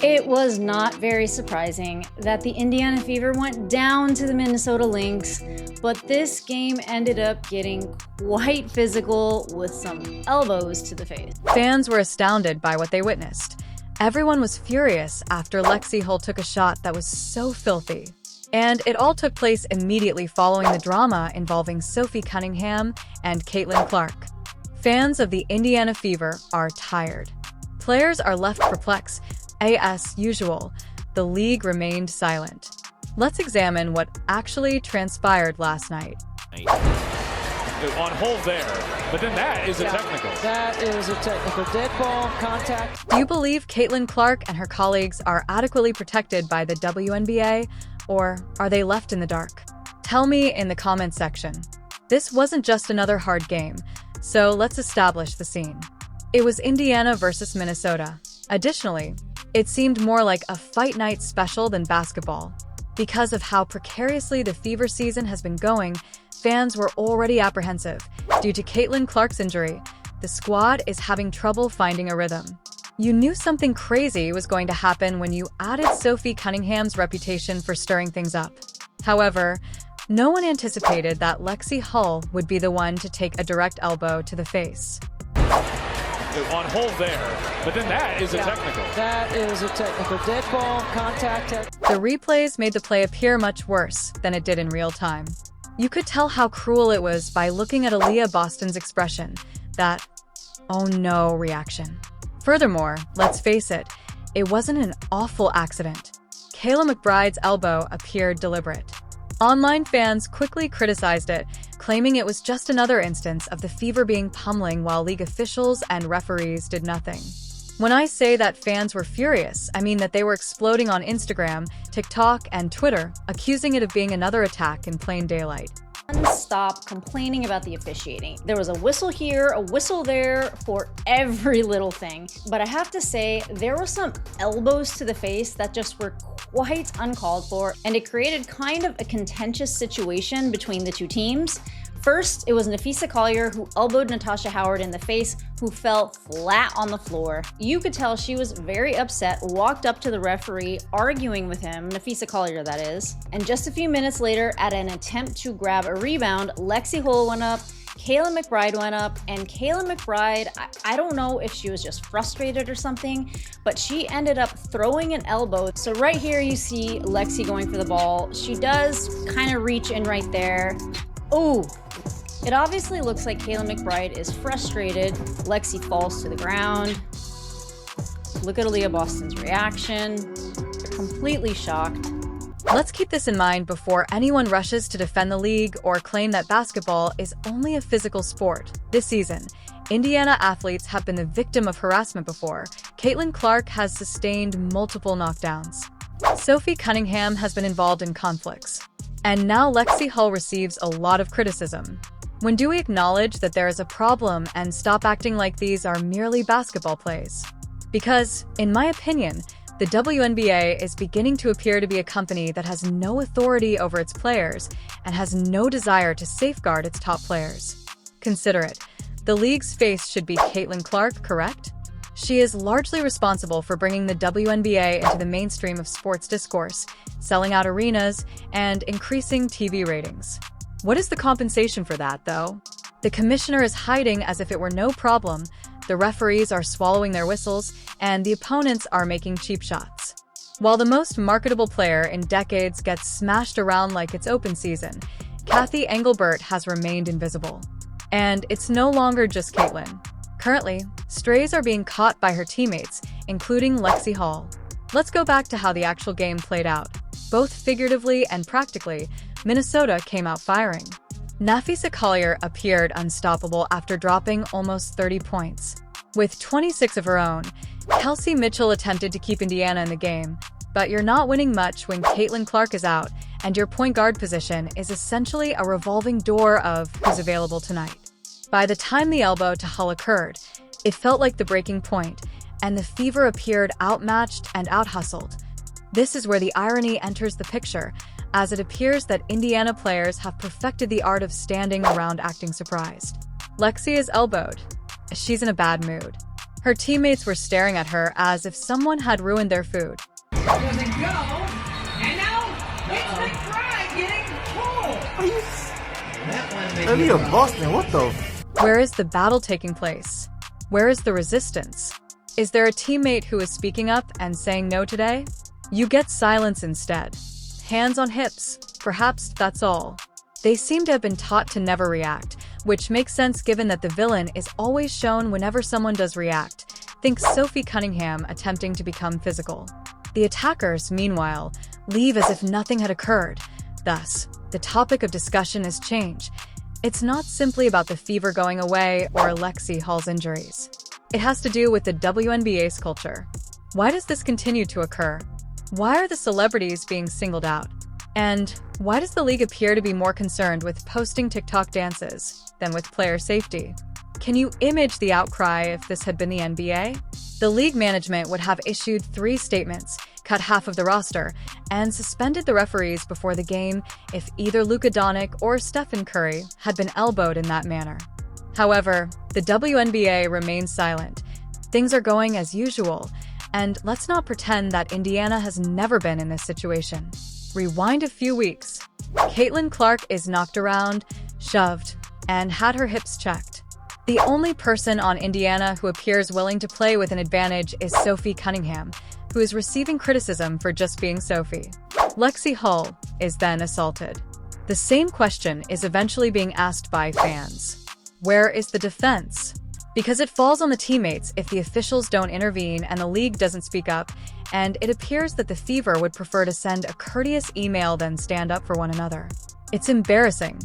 It was not very surprising that the Indiana Fever went down to the Minnesota Lynx, but this game ended up getting quite physical with some elbows to the face. Fans were astounded by what they witnessed. Everyone was furious after Lexie took a shot that was so filthy. And it all took place immediately following the drama involving Sophie Cunningham and Caitlin Clark. Fans of the Indiana Fever are tired. Players are left perplexed. As usual, the league remained silent. Let's examine what actually transpired last night. On hold there, but then that is a technical. That is a technical. Dead ball, contact. Do you believe Caitlin Clark and her colleagues are adequately protected by the WNBA, or are they left in the dark? Tell me in the comments section. This wasn't just another hard game, so let's establish the scene. It was Indiana versus Minnesota. Additionally, it seemed more like a fight night special than basketball. Because of how precariously the Fever season has been going, fans were already apprehensive. Due to Caitlin Clark's injury, the squad is having trouble finding a rhythm. You knew something crazy was going to happen when you added Sophie Cunningham's reputation for stirring things up. However, no one anticipated that Lexie would be the one to take a direct elbow to the face. On hold there, but then that is a technical. That is a technical. Dead ball, contact. The replays made the play appear much worse than it did in real time. You could tell how cruel it was by looking at Aaliyah Boston's expression, that "oh no" reaction. Furthermore, let's face it, it wasn't an awful accident. Kayla McBride's elbow appeared deliberate. Online fans quickly criticized it, claiming it was just another instance of the Fever being pummeling while league officials and referees did nothing. When I say that fans were furious, I mean that they were exploding on Instagram, TikTok, and Twitter, accusing it of being another attack in plain daylight. Stop complaining about the officiating. There was a whistle here, a whistle there for every little thing. But I have to say, there were some elbows to the face that just were quite uncalled for, and it created kind of a contentious situation between the two teams. First, it was Napheesa Collier who elbowed Natasha Howard in the face, who fell flat on the floor. You could tell she was very upset, walked up to the referee, arguing with him, Napheesa Collier that is. And just a few minutes later, at an attempt to grab a rebound, Lexie went up, Kayla McBride went up, and Kayla McBride, I don't know if she was just frustrated or something, but she ended up throwing an elbow. So right here you see Lexie going for the ball. She does kind of reach in right there. Oh, it obviously looks like Kayla McBride is frustrated. Lexie falls to the ground. Look at Aaliyah Boston's reaction. They're completely shocked. Let's keep this in mind before anyone rushes to defend the league or claim that basketball is only a physical sport. This season, Indiana athletes have been the victim of harassment before. Caitlin Clark has sustained multiple knockdowns. Sophie Cunningham has been involved in conflicts. And now Lexie receives a lot of criticism. When do we acknowledge that there is a problem and stop acting like these are merely basketball plays? Because, in my opinion, the WNBA is beginning to appear to be a company that has no authority over its players and has no desire to safeguard its top players. Consider it. The league's face should be Caitlin Clark, correct? She is largely responsible for bringing the WNBA into the mainstream of sports discourse, selling out arenas, and increasing TV ratings. What is the compensation for that, though? The commissioner is hiding as if it were no problem, the referees are swallowing their whistles, and the opponents are making cheap shots. While the most marketable player in decades gets smashed around like it's open season, Kathy Engelbert has remained invisible. And it's no longer just Caitlin. Currently, strays are being caught by her teammates, including Lexie. Let's go back to how the actual game played out. Both figuratively and practically, Minnesota came out firing. Napheesa Collier appeared unstoppable after dropping almost 30 points. With 26 of her own, Kelsey Mitchell attempted to keep Indiana in the game, but you're not winning much when Caitlin Clark is out, and your point guard position is essentially a revolving door of who's available tonight. By the time the elbow to Hull occurred, it felt like the breaking point, and the Fever appeared outmatched and out-hustled. This is where the irony enters the picture, as it appears that Indiana players have perfected the art of standing around acting surprised. Lexie is elbowed. She's in a bad mood. Her teammates were staring at her as if someone had ruined their food. Doesn't go, and now it's McBride getting pulled. Earlier Boston, what the? Where is the battle taking place? Where is the resistance? Is there a teammate who is speaking up and saying no today? You get silence instead. Hands on hips. Perhaps that's all. They seem to have been taught to never react, which makes sense given that the villain is always shown whenever someone does react. Think Sophie Cunningham attempting to become physical. The attackers, meanwhile, leave as if nothing had occurred. Thus, the topic of discussion is change. It's not simply about the fever going away or Lexie Hall's injuries. It has to do with the WNBA's culture. Why does this continue to occur? Why are the celebrities being singled out? And why does the league appear to be more concerned with posting TikTok dances than with player safety? Can you imagine the outcry if this had been the NBA? The league management would have issued 3 statements, cut half of the roster, and suspended the referees before the game if either Luka Doncic or Stephen Curry had been elbowed in that manner. However, the WNBA remains silent. Things are going as usual, and let's not pretend that Indiana has never been in this situation. Rewind a few weeks. Caitlin Clark is knocked around, shoved, and had her hips checked. The only person on Indiana who appears willing to play with an advantage is Sophie Cunningham, who is receiving criticism for just being Sophie. Lexie Hall is then assaulted. The same question is eventually being asked by fans. Where is the defense? Because it falls on the teammates if the officials don't intervene and the league doesn't speak up, and it appears that the Fever would prefer to send a courteous email than stand up for one another. It's embarrassing.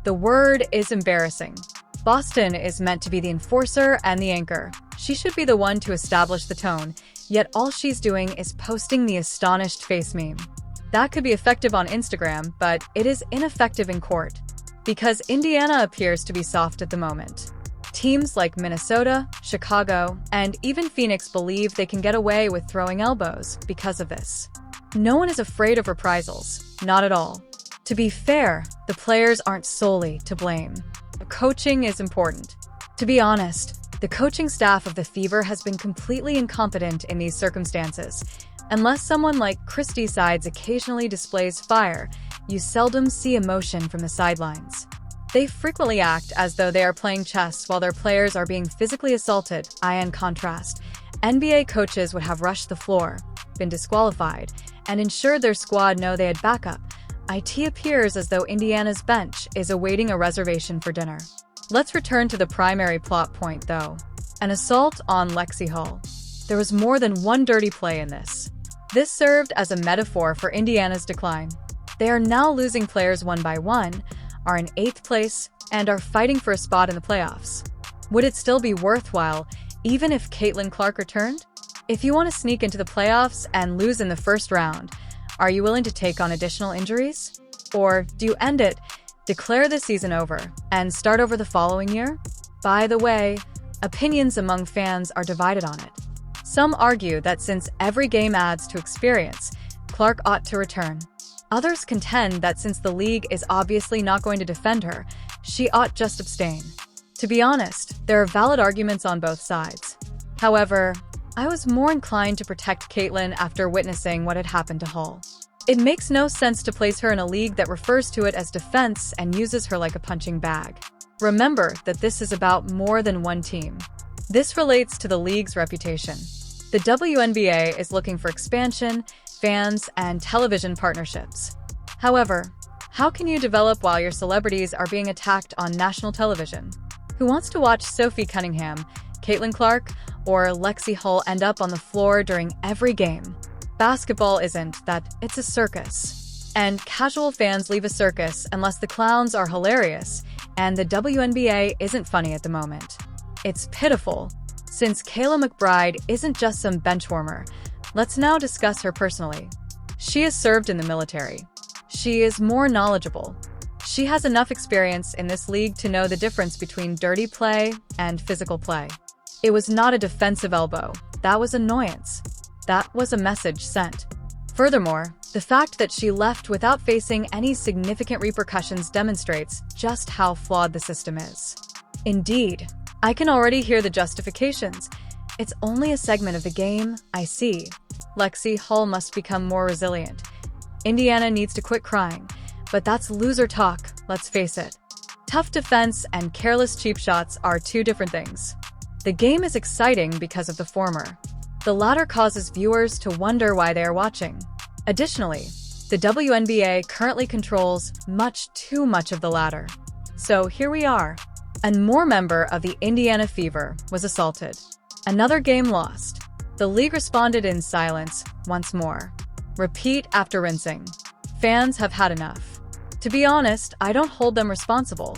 The word is embarrassing. Boston is meant to be the enforcer and the anchor. She should be the one to establish the tone, yet all she's doing is posting the astonished face meme. That could be effective on Instagram, but it is ineffective in court. Because Indiana appears to be soft at the moment. Teams like Minnesota, Chicago, and even Phoenix believe they can get away with throwing elbows because of this. No one is afraid of reprisals, not at all. To be fair, the players aren't solely to blame. Coaching is important. To be honest, the coaching staff of the Fever has been completely incompetent in these circumstances. Unless someone like Christy Sides occasionally displays fire, you seldom see emotion from the sidelines. They frequently act as though they are playing chess while their players are being physically assaulted. In contrast, NBA coaches would have rushed the floor, been disqualified, and ensured their squad know they had backup. It appears as though Indiana's bench is awaiting a reservation for dinner. Let's return to the primary plot point, though. An assault on Lexie Hall. There was more than one dirty play in this. This served as a metaphor for Indiana's decline. They are now losing players one by one, are in 8th place, and are fighting for a spot in the playoffs. Would it still be worthwhile, even if Caitlin Clark returned? If you want to sneak into the playoffs and lose in the first round, are you willing to take on additional injuries? Or do you end it, declare the season over, and start over the following year? By the way, opinions among fans are divided on it. Some argue that since every game adds to experience, Clark ought to return. Others contend that since the league is obviously not going to defend her, she ought just abstain. To be honest, there are valid arguments on both sides. However, I was more inclined to protect Caitlin after witnessing what had happened to Hall. It makes no sense to place her in a league that refers to it as defense and uses her like a punching bag. Remember that this is about more than one team. This relates to the league's reputation. The WNBA is looking for expansion, fans, and television partnerships. However, how can you develop while your celebrities are being attacked on national television? Who wants to watch Sophie Cunningham, Caitlin Clark, or Lexie Hall end up on the floor during every game? Basketball isn't that, it's a circus. And casual fans leave a circus unless the clowns are hilarious, and the WNBA isn't funny at the moment. It's pitiful. Since Kayla McBride isn't just some benchwarmer, let's now discuss her personally. She has served in the military. She is more knowledgeable. She has enough experience in this league to know the difference between dirty play and physical play. It was not a defensive elbow. That was annoyance. That was a message sent. Furthermore, the fact that she left without facing any significant repercussions demonstrates just how flawed the system is. Indeed, I can already hear the justifications. It's only a segment of the game, I see. Lexie, Hull must become more resilient. Indiana needs to quit crying. But that's loser talk, let's face it. Tough defense and careless cheap shots are two different things. The game is exciting because of the former. The latter causes viewers to wonder why they are watching. Additionally, the WNBA currently controls much too much of the latter. So here we are. A more member of the Indiana Fever was assaulted. Another game lost. The league responded in silence once more. Repeat after rinsing. Fans have had enough. To be honest, I don't hold them responsible.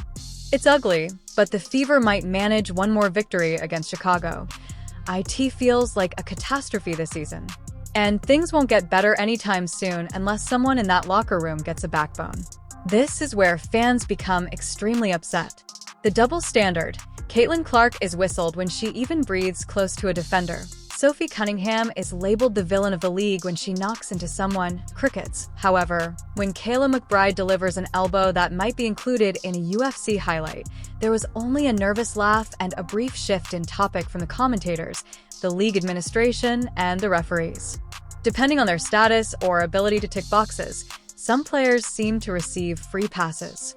It's ugly, but the Fever might manage one more victory against Chicago. IT feels like a catastrophe this season. And things won't get better anytime soon unless someone in that locker room gets a backbone. This is where fans become extremely upset. The double standard. Caitlin Clark is whistled when she even breathes close to a defender. Sophie Cunningham is labeled the villain of the league when she knocks into someone. Crickets. However, when Kayla McBride delivers an elbow that might be included in a UFC highlight, there was only a nervous laugh and a brief shift in topic from the commentators, the league administration, and the referees. Depending on their status or ability to tick boxes, some players seem to receive free passes.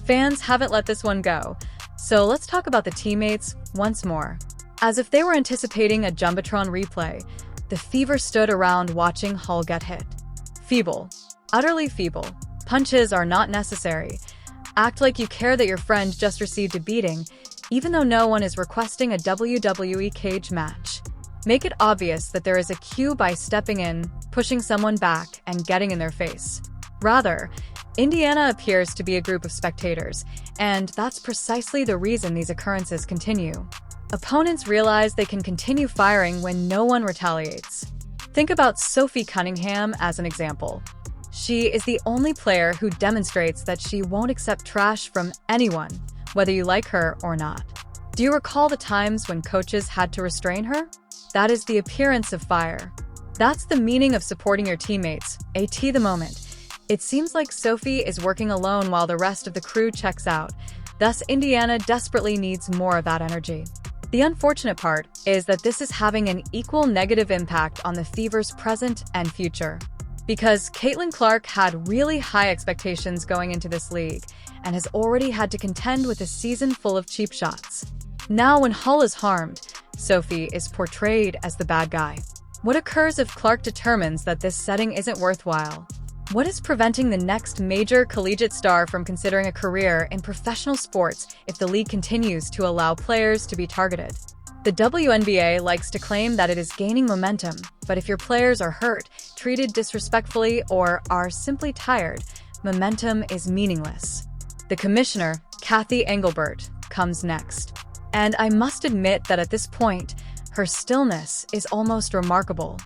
Fans haven't let this one go, so let's talk about the teammates once more. As if they were anticipating a Jumbotron replay, the Fever stood around watching Hull get hit. Feeble. Utterly feeble. Punches are not necessary. Act like you care that your friend just received a beating, even though no one is requesting a WWE cage match. Make it obvious that there is a cue by stepping in, pushing someone back, and getting in their face. Rather, Indiana appears to be a group of spectators, and that's precisely the reason these occurrences continue. Opponents realize they can continue firing when no one retaliates. Think about Sophie Cunningham as an example. She is the only player who demonstrates that she won't accept trash from anyone, whether you like her or not. Do you recall the times when coaches had to restrain her? That is the appearance of fire. That's the meaning of supporting your teammates, at the moment. It seems like Sophie is working alone while the rest of the crew checks out. Thus, Indiana desperately needs more of that energy. The unfortunate part is that this is having an equal negative impact on the Fever's present and future. Because Caitlin Clark had really high expectations going into this league and has already had to contend with a season full of cheap shots. Now when Hull is harmed, Sophie is portrayed as the bad guy. What occurs if Clark determines that this setting isn't worthwhile? What is preventing the next major collegiate star from considering a career in professional sports if the league continues to allow players to be targeted? The WNBA likes to claim that it is gaining momentum, but if your players are hurt, treated disrespectfully, or are simply tired, momentum is meaningless. The commissioner, Kathy Engelbert, comes next. And I must admit that at this point, her stillness is almost remarkable.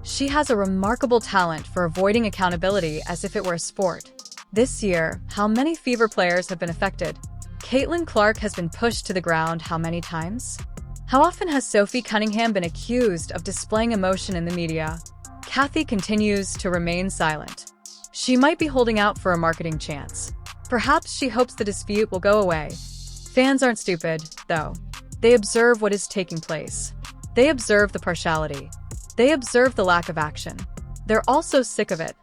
She has a remarkable talent for avoiding accountability as if it were a sport. This year, how many Fever players have been affected? Caitlin Clark has been pushed to the ground how many times? How often has Sophie Cunningham been accused of displaying emotion in the media? Kathy continues to remain silent. She might be holding out for a marketing chance. Perhaps she hopes the dispute will go away. Fans aren't stupid, though. They observe what is taking place. They observe the partiality. They observe the lack of action. They're also sick of it.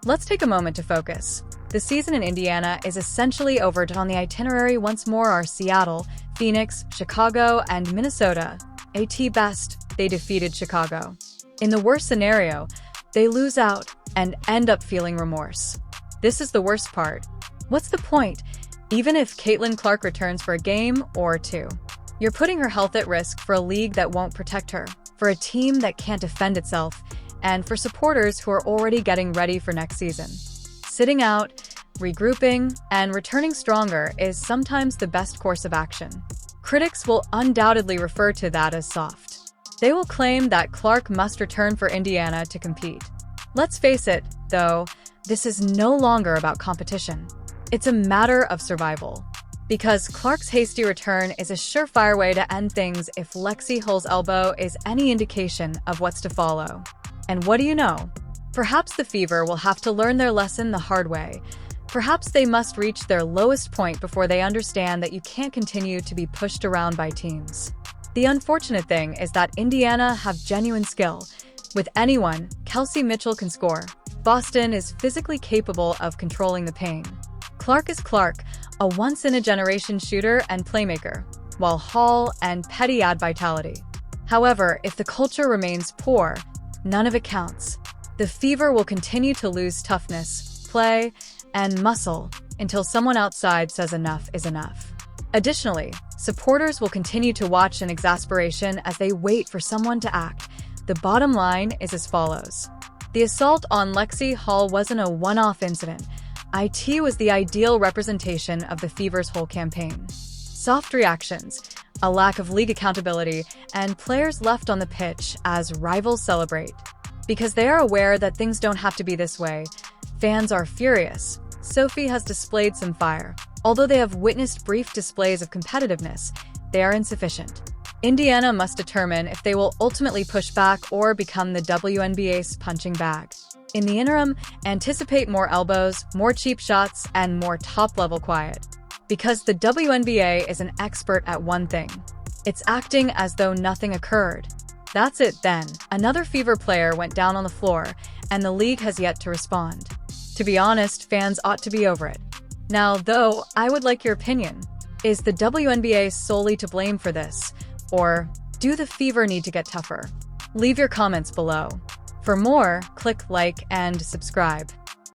Let's take a moment to focus. The season in Indiana is essentially over. On the itinerary once more are Seattle, Phoenix, Chicago, and Minnesota. At best, they defeated Chicago. In the worst scenario, they lose out and end up feeling remorse. This is the worst part. What's the point, even if Caitlin Clark returns for a game or two? You're putting her health at risk for a league that won't protect her, for a team that can't defend itself, and for supporters who are already getting ready for next season. Sitting out, regrouping, and returning stronger is sometimes the best course of action. Critics will undoubtedly refer to that as soft. They will claim that Clark must return for Indiana to compete. Let's face it, though, this is no longer about competition. It's a matter of survival. Because Clark's hasty return is a surefire way to end things if Lexie Hull's elbow is any indication of what's to follow. And what do you know? Perhaps the Fever will have to learn their lesson the hard way. Perhaps they must reach their lowest point before they understand that you can't continue to be pushed around by teams. The unfortunate thing is that Indiana have genuine skill. With anyone, Kelsey Mitchell can score. Boston is physically capable of controlling the pain. Clark is Clark, a once-in-a-generation shooter and playmaker, while Hall and Petty add vitality. However, if the culture remains poor, none of it counts. The Fever will continue to lose toughness, play, and muscle until someone outside says enough is enough. Additionally, supporters will continue to watch in exasperation as they wait for someone to act. The bottom line is as follows. The assault on Lexie Hall wasn't a one-off incident. IT was the ideal representation of the Fever's whole campaign. Soft reactions, a lack of league accountability, and players left on the pitch as rivals celebrate. Because they are aware that things don't have to be this way, fans are furious. Sophie has displayed some fire. Although they have witnessed brief displays of competitiveness, they are insufficient. Indiana must determine if they will ultimately push back or become the WNBA's punching bag. In the interim, anticipate more elbows, more cheap shots, and more top-level quiet. Because the WNBA is an expert at one thing. It's acting as though nothing occurred. That's it then. Another Fever player went down on the floor, and the league has yet to respond. To be honest, fans ought to be over it. Now, though, I would like your opinion. Is the WNBA solely to blame for this? Or do the Fever need to get tougher? Leave your comments below. For more, click like and subscribe.